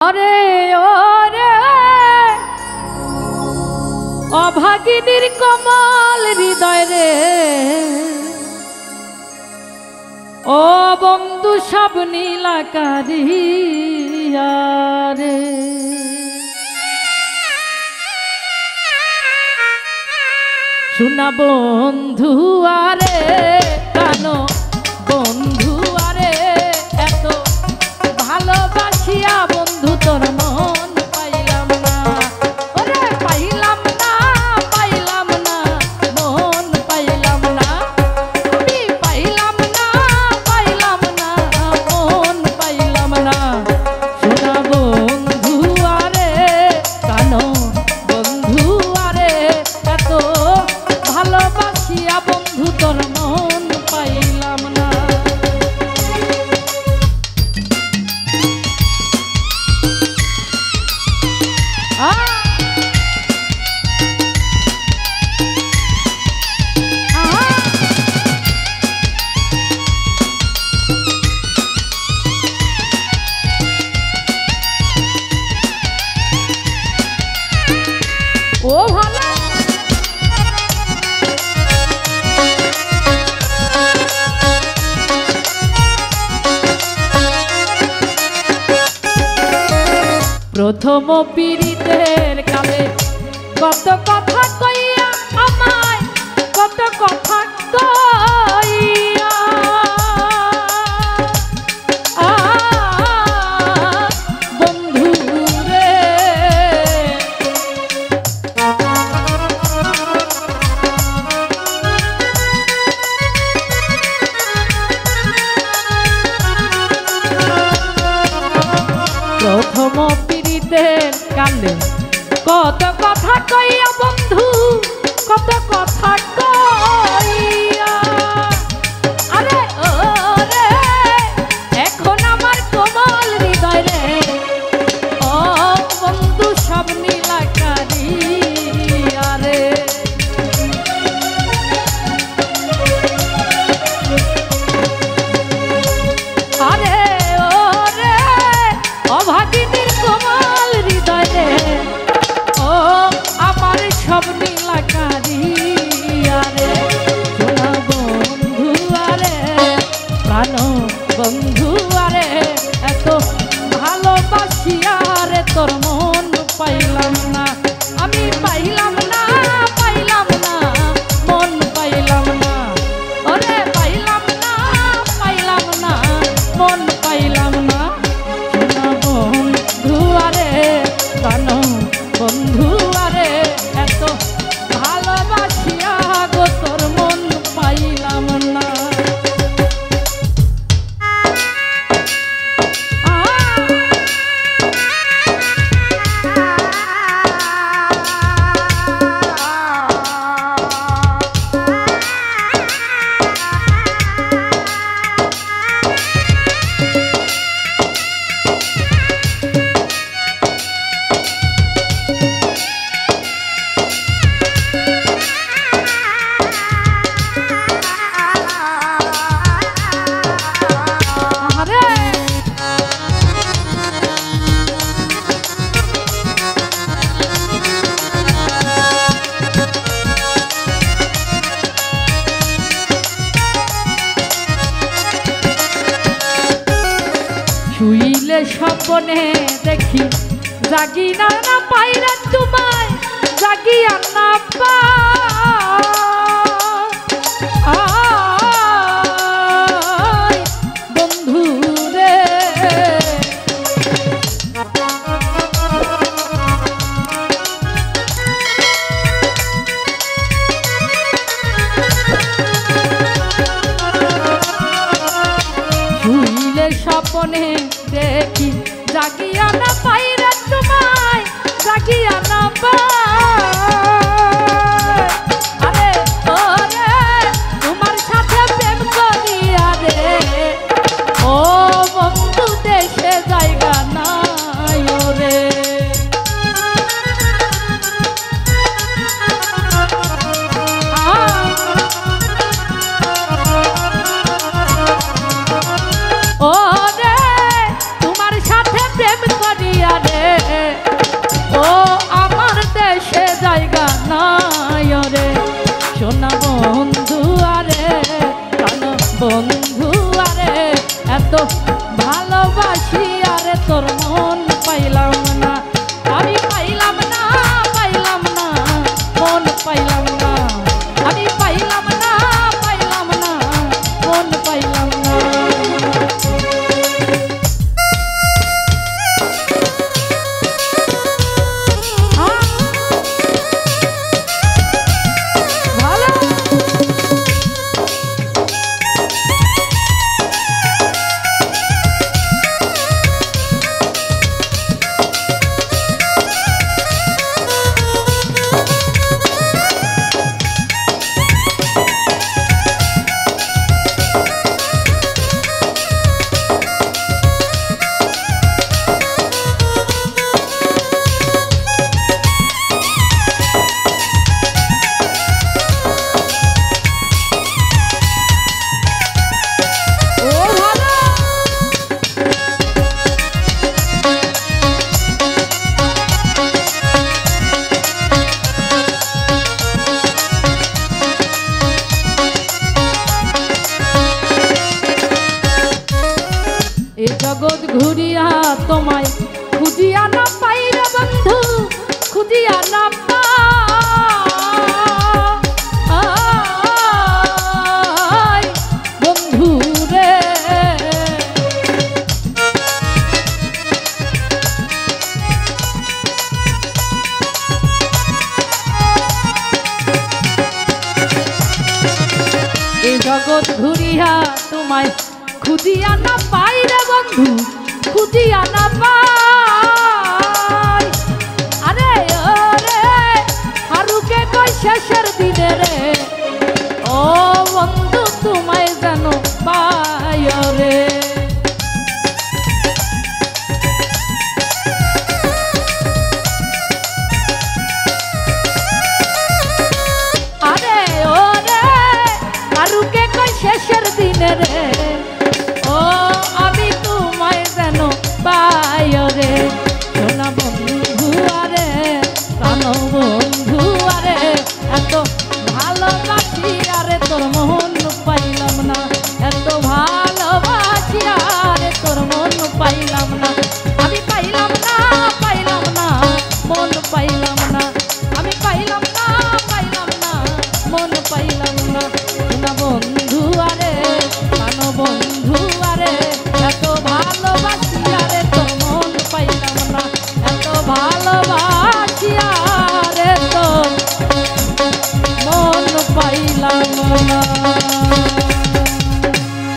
ওরে ওরে অভাগিনীর কমল হৃদয় রে, ও বন্ধু সব নীলাকারিয়া রে। শোনা বন্ধু আরে কানো বন্ধু আরে, এত ভালোবাসিয়া বন্ধু তোর মন পাইলাম না। ওরে পাইলাম না, পাইলাম না, মন পাইলাম না। আমি পাইলাম না, পাইলাম না, মন পাইলাম না। শোনা বন্ধু আরে কানো বন্ধু আরে, এত ভালোবাসিয়া বন্ধু তোর মন পাইলাম না। ও ভালো প্রথম পীড়িতের কালে কত কথা কইয়া আমায়, কত কথা কইয়া বন্ধু রে। প্রথম পীড়িতের কালে কত কথা কইয়া বন্ধু, কত কথা কইয়া। আরে ও রে এখন আমার কোমল হৃদয় রে, ও বন্ধু সব নীলাকারিয়া রে। আরে ও রে অভাগিনীর কোমল হৃদয় রে, ও আমার সব নীলাকারিয়া রে। শোনা বন্ধু আরে প্রাণ বন্ধু আরে, এত ভালোবাসিয়া রে তোর মন পাইলাম না। আমি পাইলাম না, পাইলাম না, মন পাইলাম না। ওরে পাইলাম না, পাইলাম না, মন পাইলাম না। শোনা বন্ধু আরে প্রাণ বন্ধু আরে, এত ভালোবাসিয়া গো তোর মন পাইলাম না। শুইলে স্বপ্নে দেখি জাগি না না পাইরা তোমায়, জাগিয়া না পাই বন্ধু রে। শুইলে স্বপ্নে দেখি জাগিয়া না পাইরা তোমায়, জাগিয়া না পাই জগৎ ঘুরিয়া তোমায় খুঁজিয়া না পাই রে বন্ধু, খুঁজিয়া না পাই। আরে ওরে হারুকে কই শেষের দিনে রে, ও বন্ধু তোমায় যেন পাই রে। আরে ওরে হারুকে কই শেষের দিনে রে, ও আমি তোমায় যেন পাই রে। সোনা বন্ধু আরে প্রাণ বন্ধু আরে এত ভালোবাসি আরে তোর মন পাইলাম না, এত ভালোবাসি আরে তোর মন পাইলাম না। আমি পাইলাম না, পাইলাম না, মন পাইলাম না, আমি পাইলাম না, পাইলাম না, মন পাইলাম না। সোনা বন্ধু আরে প্রাণ বন্ধু আরে এত ভালোবাসি আরে তোর মন পাইলাম না, এত ভালোবাসি